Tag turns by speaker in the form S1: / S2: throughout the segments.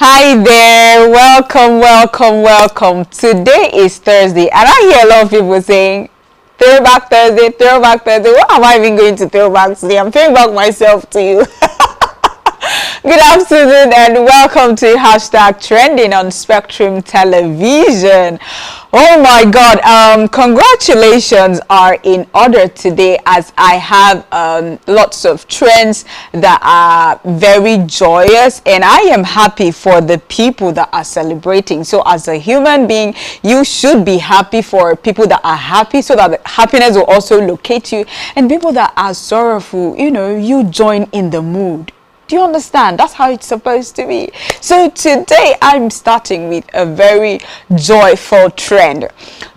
S1: Hi there, welcome. Today is Thursday, and I hear a lot of people saying, Throwback Thursday. What am I even going to throw back today? I'm throwing back myself to you. Good afternoon and welcome to Hashtag Trending on Spectrum Television. Oh my God, congratulations are in order today as I have lots of trends that are very joyous, and I am happy for the people that are celebrating. So as a human being, you should be happy for people that are happy so that the happiness will also locate you, and people that are sorrowful, you join in the mood. Do you understand? That's how it's supposed to be. So today I'm starting with a very joyful trend.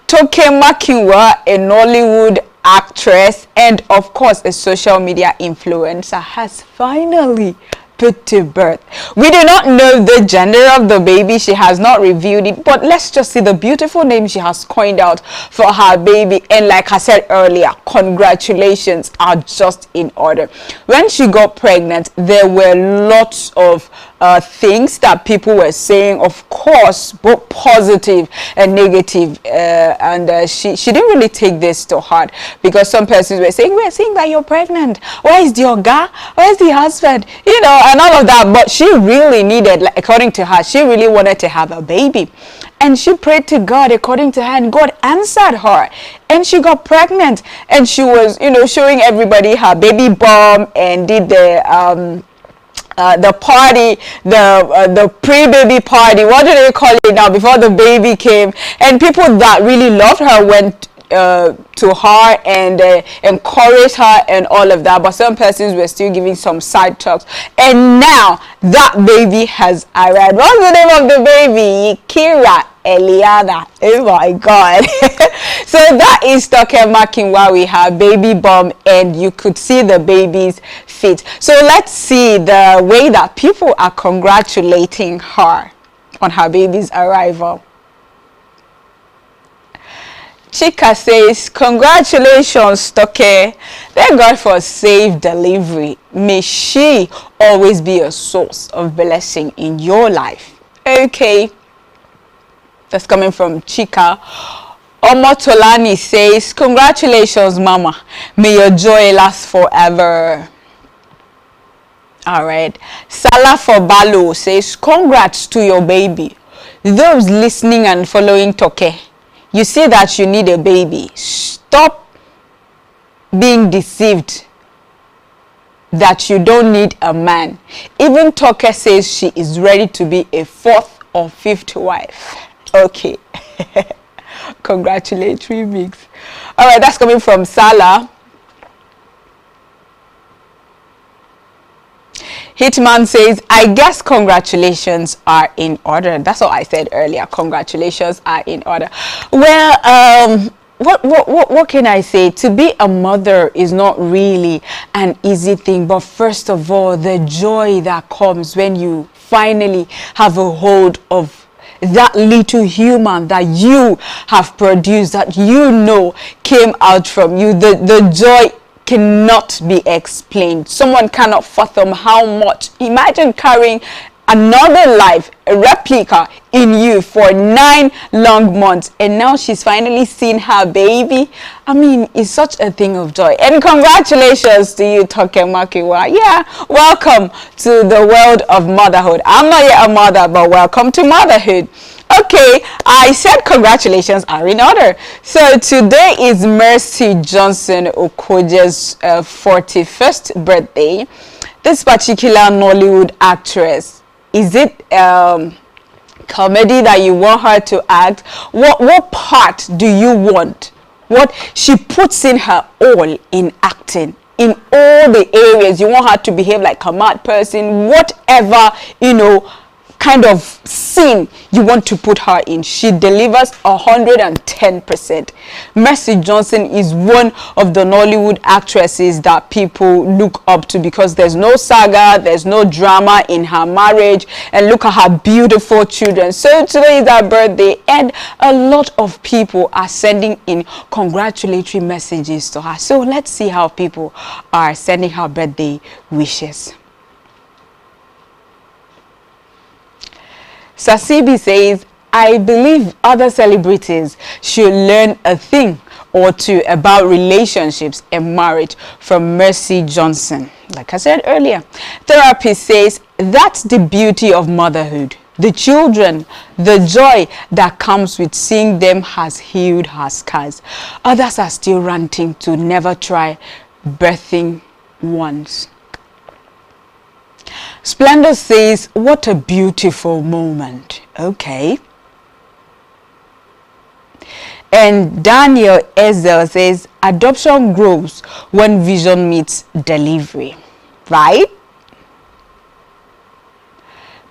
S1: Makinwa, a Nollywood actress and of course a social media influencer, has finally put to birth. We do not know the gender of the baby. She has not revealed it, but let's just see the beautiful name she has coined out for her baby. And like I said earlier, congratulations are just in order. When she got pregnant, there were lots of things that people were saying, of course, both positive and negative, and she didn't really take this to heart, because some persons were saying, we're seeing that you're pregnant, where is the oga, where's the husband, and all of that. But she really needed, like, according to her, she really wanted to have a baby, and she prayed to God according to her, and God answered her, and she got pregnant. And she was showing everybody her baby bump, and did the party, the pre-baby party, what do they call it now, before the baby came. And people that really loved her went to her and encouraged her and all of that. But some persons were still giving some side talks, and now that baby has arrived. What's the name of the baby? Kira Eliana. Oh my God. So that is Makinwa. We have baby bump, and you could see the baby's feet. So let's see the way that people are congratulating her on her baby's arrival. Chika says, congratulations, Toke. Thank God for safe delivery. May she always be a source of blessing in your life. Okay. That's coming from Chika. Omotolani says, congratulations, Mama. May your joy last forever. All right. Salah for Balo says, congrats to your baby. Those listening and following Toke, you see that you need a baby. Stop being deceived that you don't need a man. Even Toke says she is ready to be a fourth or fifth wife. Okay. Congratulatory mix. All right, that's coming from Salah. Hitman says, I guess congratulations are in order. That's what I said earlier. Congratulations are in order. Well, what can I say? To be a mother is not really an easy thing. But first of all, the joy that comes when you finally have a hold of that little human that you have produced, that came out from you, the joy cannot be explained. Someone cannot fathom how much. Imagine carrying another life, a replica in you for 9 long months, and now she's finally seen her baby. I mean, it's such a thing of joy. And congratulations to you, Makinwa. Yeah, welcome to the world of motherhood. I'm not yet a mother, but welcome to motherhood. Okay, I said congratulations are in order. So today is Mercy Johnson Okoje's 41st birthday. This particular Nollywood actress, is it comedy that you want her to act? What part do you want? What she puts in her all in acting, in all the areas. You want her to behave like a mad person, whatever, kind of scene you want to put her in, she delivers 110%. Mercy Johnson is one of the Nollywood actresses that people look up to, because there's no saga, there's no drama in her marriage, and look at her beautiful children. So today is her birthday, and a lot of people are sending in congratulatory messages to her. So let's see how people are sending her birthday wishes. Sasibi says, I believe other celebrities should learn a thing or two about relationships and marriage from Mercy Johnson. Like I said earlier, therapist says that's the beauty of motherhood. The children, the joy that comes with seeing them has healed her scars. Others are still ranting to never try birthing once. Splendor says, what a beautiful moment. Okay. And Daniel Ezel says, adoption grows when vision meets delivery. Right?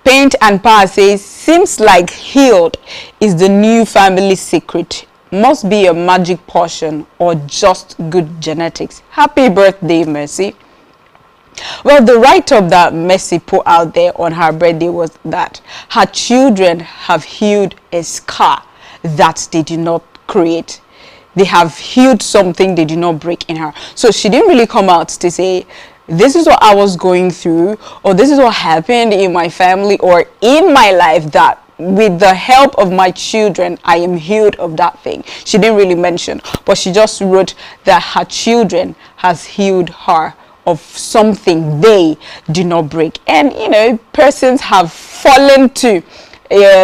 S1: Paint and Power says, seems like healed is the new family secret. Must be a magic portion or just good genetics. Happy birthday, Mercy. Well, the write-up that Mercy put out there on her birthday was that her children have healed a scar that they did not create. They have healed something they did not break in her. So she didn't really come out to say, this is what I was going through, or this is what happened in my family or in my life, that with the help of my children I am healed of that thing. She didn't really mention, but she just wrote that her children has healed her of something they did not break. And you know, persons have fallen to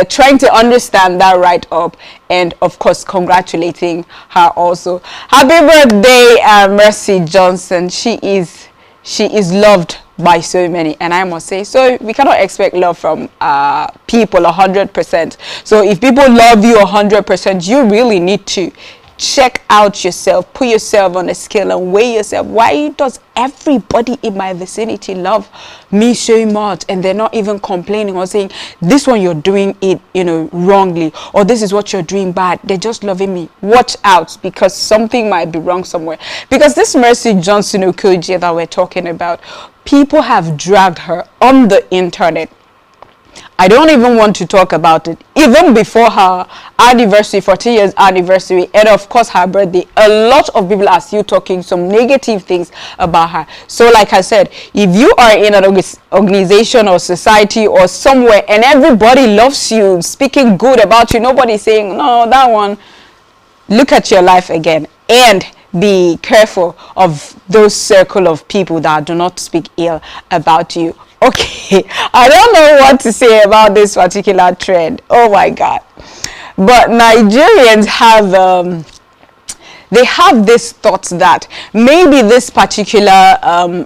S1: trying to understand that right up, and of course congratulating her also. Happy birthday, Mercy Johnson. She is loved by so many, and I must say, so we cannot expect love from people 100%. So if people love you 100%, you really need to check out yourself, put yourself on a scale and weigh yourself. Why does everybody in my vicinity love me so much and they're not even complaining or saying this one you're doing it, you know, wrongly, or this is what you're doing bad? They're just loving me. Watch out, because something might be wrong somewhere. Because this Mercy Johnson Okoje that we're talking about, people have dragged her on the internet. I don't even want to talk about it. Even before her anniversary, 40 years anniversary, and of course her birthday, a lot of people are still talking some negative things about her. So like I said, if you are in an organization or society or somewhere and everybody loves you, speaking good about you, nobody's saying, no, that one, look at your life again and be careful of those circle of people that do not speak ill about you. Okay, I don't know what to say about this particular trend. Oh my God. But Nigerians have they have this thought that maybe this particular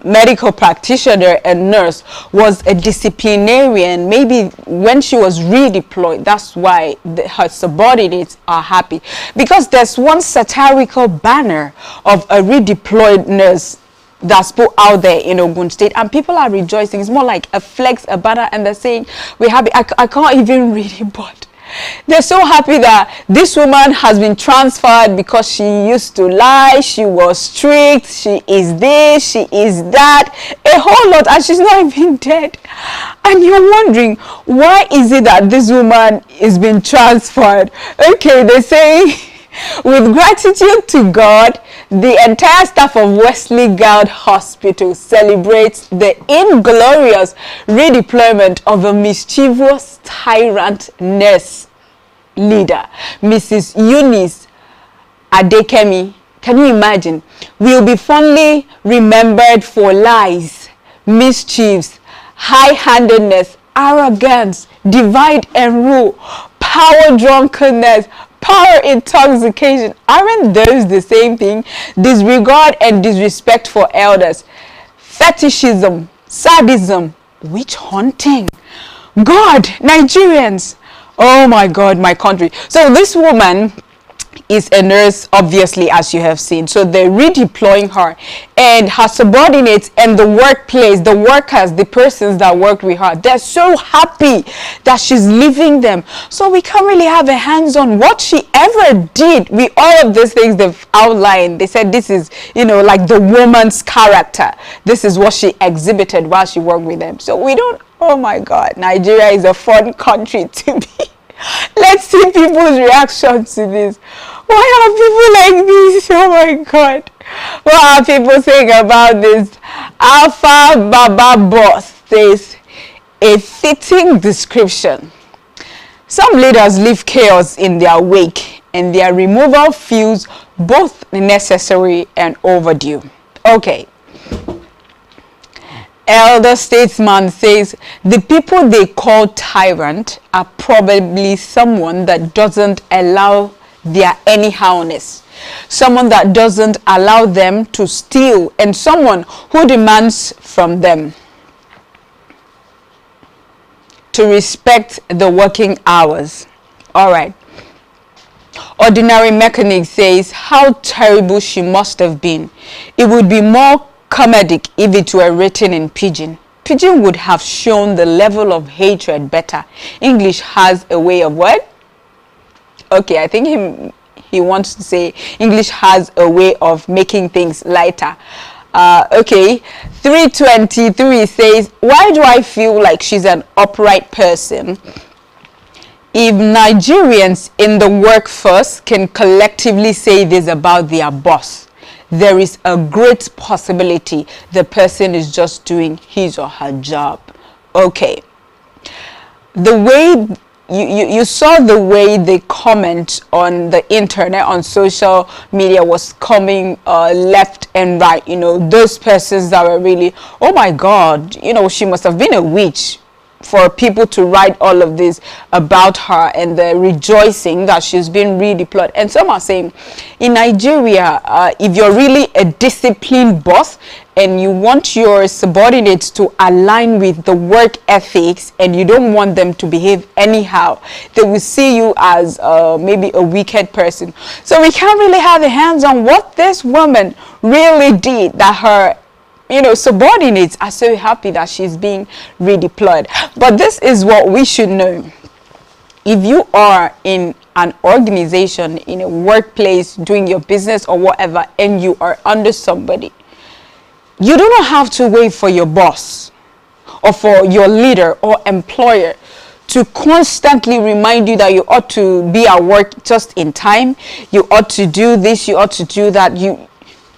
S1: medical practitioner and nurse was a disciplinarian. Maybe when she was redeployed, that's why her subordinates are happy. Because there's one satirical banner of a redeployed nurse that's put out there in Ogun State, and people are rejoicing. It's more like a flex, a banner, and they're saying, we're happy. I can't even read it, but they're so happy that this woman has been transferred because she used to lie, she was strict, she is this, she is that, a whole lot, and she's not even dead. And you're wondering, why is it that this woman is being transferred? Okay, they say, with gratitude to God, the entire staff of Wesley Guild Hospital celebrates the inglorious redeployment of a mischievous tyrant nurse leader, Mrs. Eunice Adekemi. Can you imagine? Will be fondly remembered for lies, mischiefs, high-handedness, arrogance, divide and rule, power drunkenness, power intoxication. Aren't those the same thing? Disregard and disrespect for elders, fetishism, sadism, witch hunting. God, Nigerians. Oh my God, my country. So this woman is a nurse, obviously, as you have seen. So they're redeploying her, and her subordinates and the workplace, the workers, the persons that worked with her, they're so happy that she's leaving them. So we can't really have a hands on what she ever did with all of these things they've outlined. They said this is, you know, like the woman's character. This is what she exhibited while she worked with them. So we don't, oh my God, Nigeria is a fun country to be. Let's see people's reaction to this. Why are people like this? Oh my God. What are people saying about this? Alpha Baba Boss says, a fitting description. Some leaders leave chaos in their wake, and their removal feels both necessary and overdue. Okay. Elder statesman says the people they call tyrant are probably someone that doesn't allow their anyhowness, someone that doesn't allow them to steal, and someone who demands from them to respect the working hours. All right. Ordinary mechanic says how terrible she must have been. It would be more comedic if it were written in pidgin. Pidgin would have shown the level of hatred better. English has a way of what? Okay, I think he wants to say English has a way of making things lighter. Okay, 323 says, why do I feel like she's an upright person? If Nigerians in the workforce can collectively say this about their boss, there is a great possibility the person is just doing his or her job. Okay. The way you saw the way the comment on the internet, on social media was coming left and right. You know, those persons that were really, oh my God, you know, she must have been a witch for people to write all of this about her, and the rejoicing that she's been redeployed. And some are saying in Nigeria, if you're really a disciplined boss and you want your subordinates to align with the work ethics and you don't want them to behave anyhow, they will see you as maybe a wicked person. So we can't really have a hands on what this woman really did, that her subordinates are so happy that she's being redeployed. But this is what we should know. If you are in an organization, in a workplace, doing your business or whatever, and you are under somebody, you do not have to wait for your boss or for your leader or employer to constantly remind you that you ought to be at work just in time, you ought to do this, you ought to do that.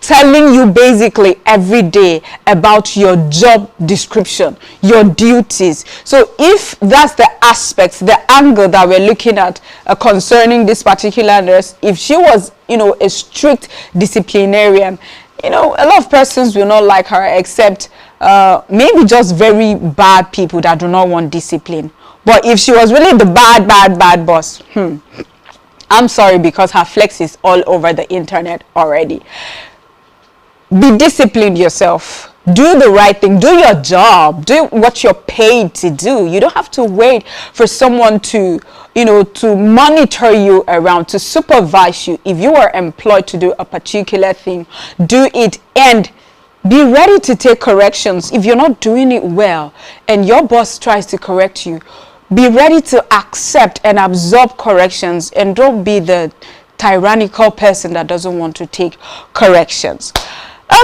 S1: Telling you basically every day about your job description, your duties. So if that's the aspect, the angle that we're looking at concerning this particular nurse, if she was, a strict disciplinarian, a lot of persons will not like her, except maybe just very bad people that do not want discipline. But if she was really the bad boss, I'm sorry, because her flex is all over the internet already. Be disciplined yourself. Do the right thing. Do your job. Do what you're paid to do. You don't have to wait for someone to, to monitor you around, to supervise you. If you are employed to do a particular thing, do it, and be ready to take corrections. If you're not doing it well and your boss tries to correct you, be ready to accept and absorb corrections, and don't be the tyrannical person that doesn't want to take corrections.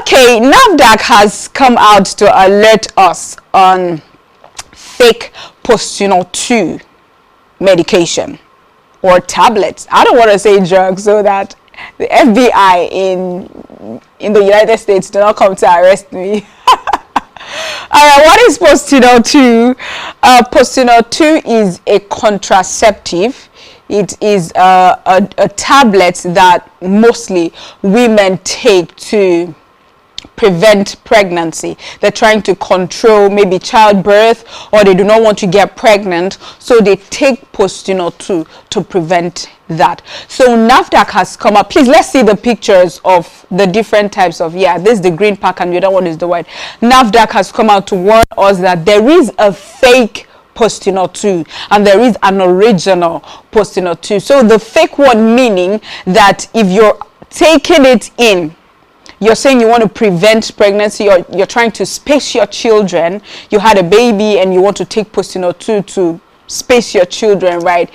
S1: Okay, NAFDAC has come out to alert us on fake Postinor 2 medication or tablets. I don't want to say drugs so that the FBI in the United States do not come to arrest me. Alright, what is Postinor 2? Postinor 2 is a contraceptive. It is a tablet that mostly women take to prevent pregnancy. They're trying to control maybe childbirth, or they do not want to get pregnant, so they take Postinor 2 to prevent that. So NAFDAC has come up. Please, let's see the pictures of the different types of, this is the green pack and the other one is the white. NAFDAC has come out to warn us that there is a fake Postinor 2 and there is an original Postinor 2. So the fake one meaning that if you're taking it in, you're saying you want to prevent pregnancy, or you're trying to space your children, you had a baby and you want to take Postinor 2 to space your children, right?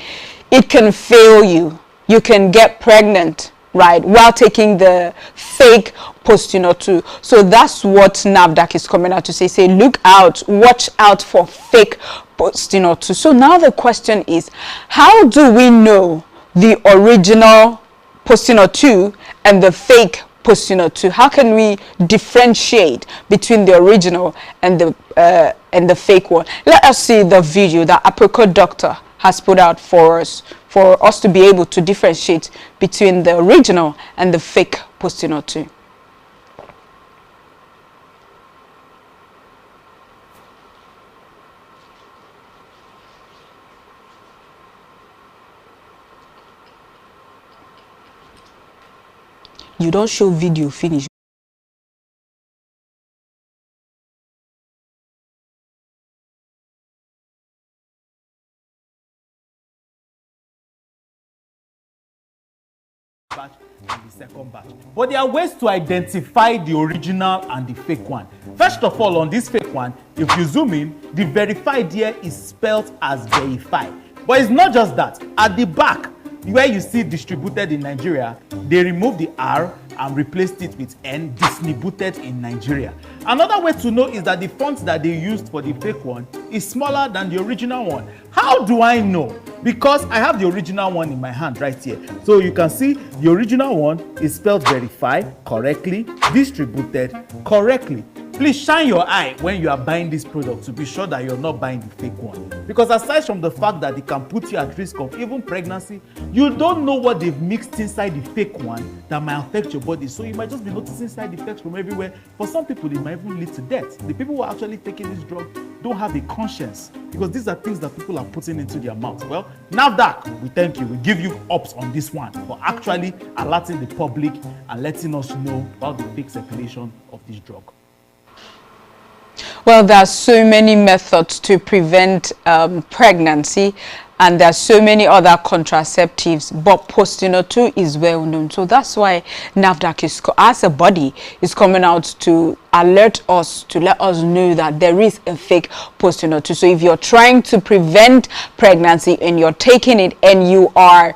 S1: It can fail you. You can get pregnant, right, while taking the fake Postinor 2. So that's what NAFDAC is coming out to say, look out, watch out for fake Postinor 2. So now the question is, how do we know the original Postinor 2 and the fake Postinor 2? How can we differentiate between the original and the fake one? Let us see the video that Apricot Doctor has put out for us to be able to differentiate between the original and the fake Postinotu. You don't show video finish.
S2: Batch and the second batch. But there are ways to identify the original and the fake one. First of all, on this fake one, if you zoom in, the verified here is spelled as verify. But it's not just that. At the back, where you see distributed in Nigeria, they removed the R and replaced it with N, distributed in Nigeria. Another way to know is that the font that they used for the fake one is smaller than the original one. How do I know? Because I have the original one in my hand right here. So you can see the original one is spelled verify correctly, distributed correctly. Please shine your eye when you are buying this product to be sure that you're not buying the fake one. Because aside from the fact that it can put you at risk of even pregnancy, you don't know what they've mixed inside the fake one that might affect your body. So you might just be noticing side effects from everywhere. For some people, it might even lead to death. The people who are actually taking this drug don't have a conscience, because these are things that people are putting into their mouth. Well, NAFDAC, we thank you. We give you ups on this one for actually alerting the public and letting us know about the fake circulation of this drug.
S1: Well, there are so many methods to prevent pregnancy, and there are so many other contraceptives, but Postinotu is well known. So that's why NAFDAC is, as a body, is coming out to alert us, to let us know that there is a fake Postinotu. So if you're trying to prevent pregnancy and you're taking it and you are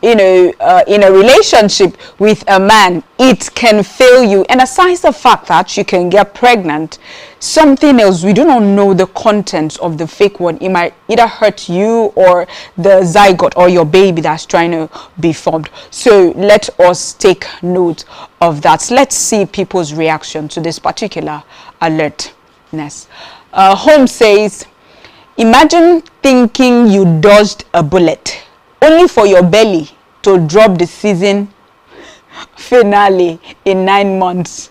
S1: in a relationship with a man, it can fail you. And aside the fact that you can get pregnant, something else, we do not know the contents of the fake one. It might either hurt you or the zygote or your baby that's trying to be formed. So let us take note of that. Let's see people's reaction to this particular alertness. Home says, imagine thinking you dodged a bullet only for your belly to drop the season finale in 9 months.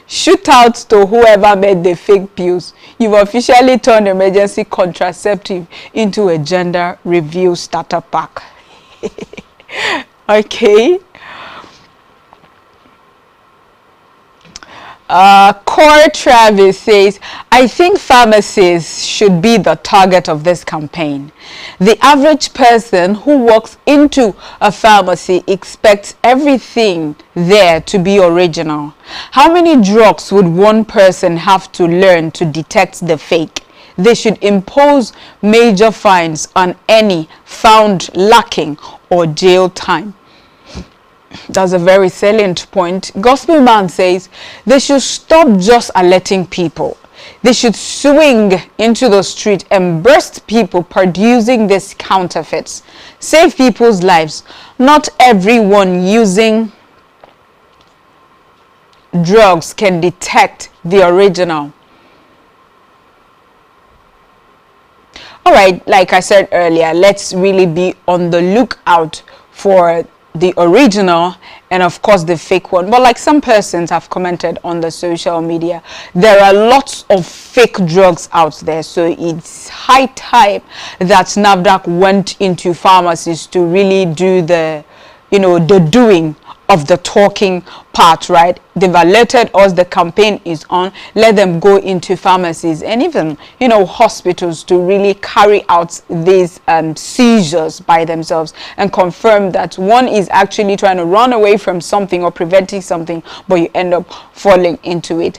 S1: Shoot out to whoever made the fake pills. You've officially turned emergency contraceptive into a gender review starter pack. Okay. Core Travis says, I think pharmacies should be the target of this campaign. The average person who walks into a pharmacy expects everything there to be original. How many drugs would one person have to learn to detect the fake? They should impose major fines on any found lacking or jail time. That's a very salient point. Gospel Man says they should stop just alerting people. They should swing into the street and burst people producing these counterfeits. Save people's lives. Not everyone using drugs can detect the original. All right, like I said earlier, let's really be on the lookout for the original and of course the fake one. But like some persons have commented on the social media, there are lots of fake drugs out there. So it's high time that NAFDAC went into pharmacies to really do the, the doing of the talking part, right? They've alerted us the campaign is on. Let them go into pharmacies and even hospitals to really carry out these seizures by themselves and confirm that one is actually trying to run away from something or preventing something, but you end up falling into it.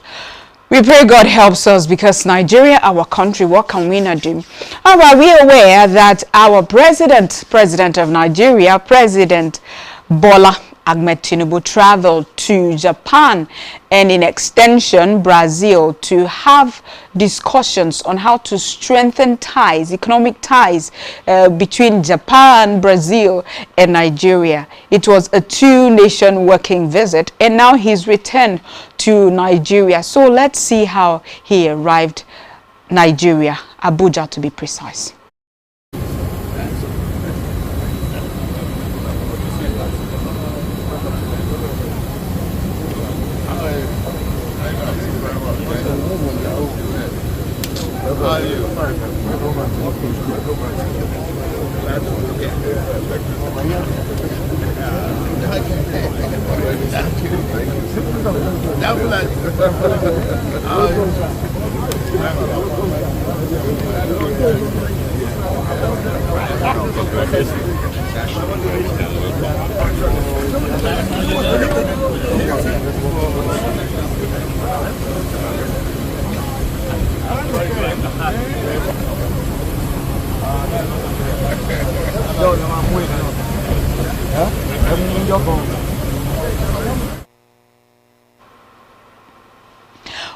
S1: We pray God helps us, because Nigeria, our country, what can we not do? Are we aware that our president of Nigeria, President Bola Ahmed Tinubu, traveled to Japan and in extension Brazil to have discussions on how to strengthen ties, economic ties between Japan, Brazil and Nigeria. It was a two-nation working visit and now he's returned to Nigeria. So let's see how he arrived Nigeria, Abuja to be precise.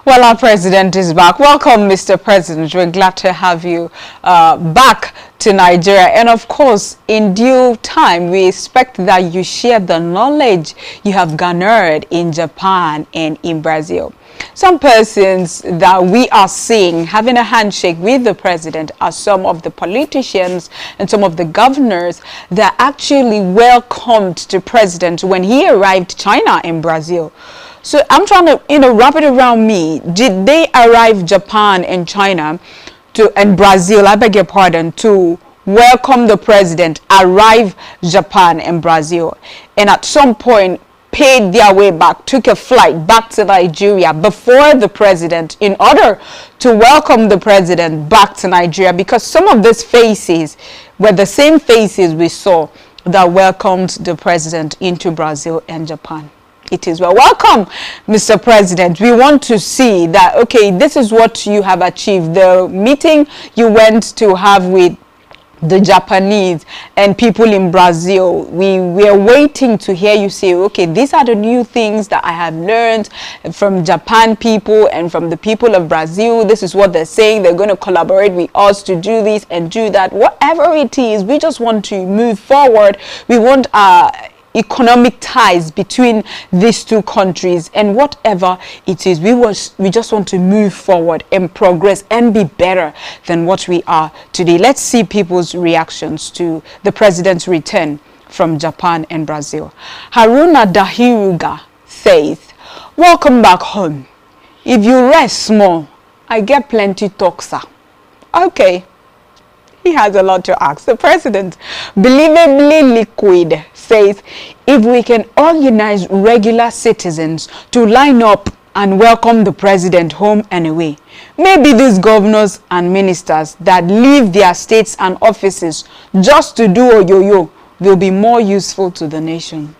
S1: Well, our president is back. Welcome, Mr. President. We're glad to have you back to Nigeria. And of course, in due time, we expect that you share the knowledge you have garnered in Japan and in Brazil. Some persons that we are seeing having a handshake with the president are some of the politicians and some of the governors that actually welcomed the president when he arrived China and Brazil. So I'm trying to, wrap it around me. Did they arrive Japan and China and Brazil, I beg your pardon, to welcome the president, arrive Japan and Brazil, and at some point paid their way back, took a flight back to Nigeria before the president in order to welcome the president back to Nigeria? Because some of these faces were the same faces we saw that welcomed the president into Brazil and Japan. It is well. Welcome, Mr. President. We want to see that, okay, this is what you have achieved. The meeting you went to have with the Japanese and people in Brazil, we are waiting to hear you say, okay, these are the new things that I have learned from Japan people and from the people of Brazil. This is what they're saying. They're going to collaborate with us to do this and do that. Whatever it is, we just want to move forward. We want economic ties between these two countries, and whatever it is, we just want to move forward and progress and be better than what we are today. Let's see people's reactions to the president's return from Japan and Brazil. Haruna Dahiruga says, welcome back home. If you rest small, I get plenty talk, sir. Okay. He has a lot to ask the president. Believably Liquid says, if we can organize regular citizens to line up and welcome the president home and away, maybe these governors and ministers that leave their states and offices just to do oyoyo will be more useful to the nation.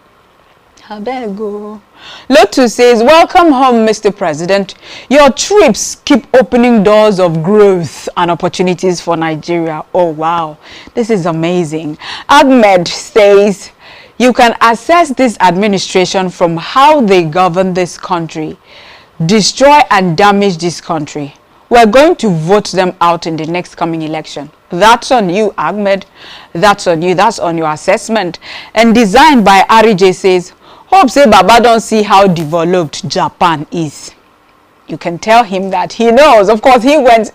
S1: Abego. Lotu says, welcome home, Mr. President. Your trips keep opening doors of growth and opportunities for Nigeria. Oh, wow. This is amazing. Ahmed says, you can assess this administration from how they govern this country, destroy and damage this country. We're going to vote them out in the next coming election. That's on you, Ahmed. That's on you. That's on your assessment. And designed by RJ says, hope say Baba don't see how developed Japan is. You can tell him that he knows. Of course, he went,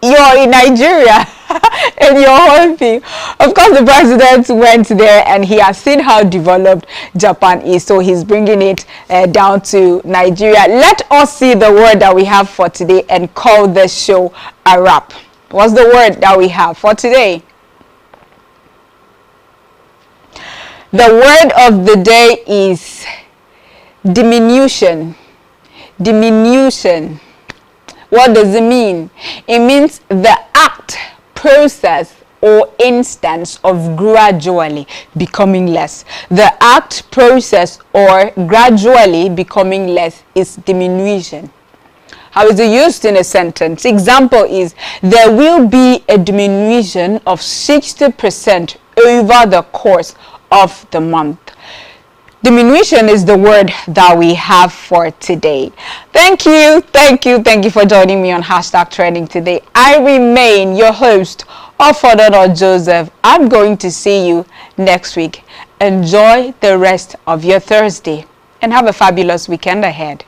S1: you're in Nigeria and you're hoping. Of course, the president went there and he has seen how developed Japan is. So he's bringing it down to Nigeria. Let us see the word that we have for today and call this show a wrap. What's the word that we have for today? The word of the day is diminution. Diminution. What does it mean? It means the act, process, or instance of gradually becoming less. The act, process, or gradually becoming less is diminution. How is it used in a sentence? Example is, there will be a diminution of 60% over the course of the month. Diminution is the word that we have for today. Thank you for joining me on #trending today. I remain your host, Ofodoro Joseph. I'm going to see you next week. Enjoy the rest of your Thursday and have a fabulous weekend ahead.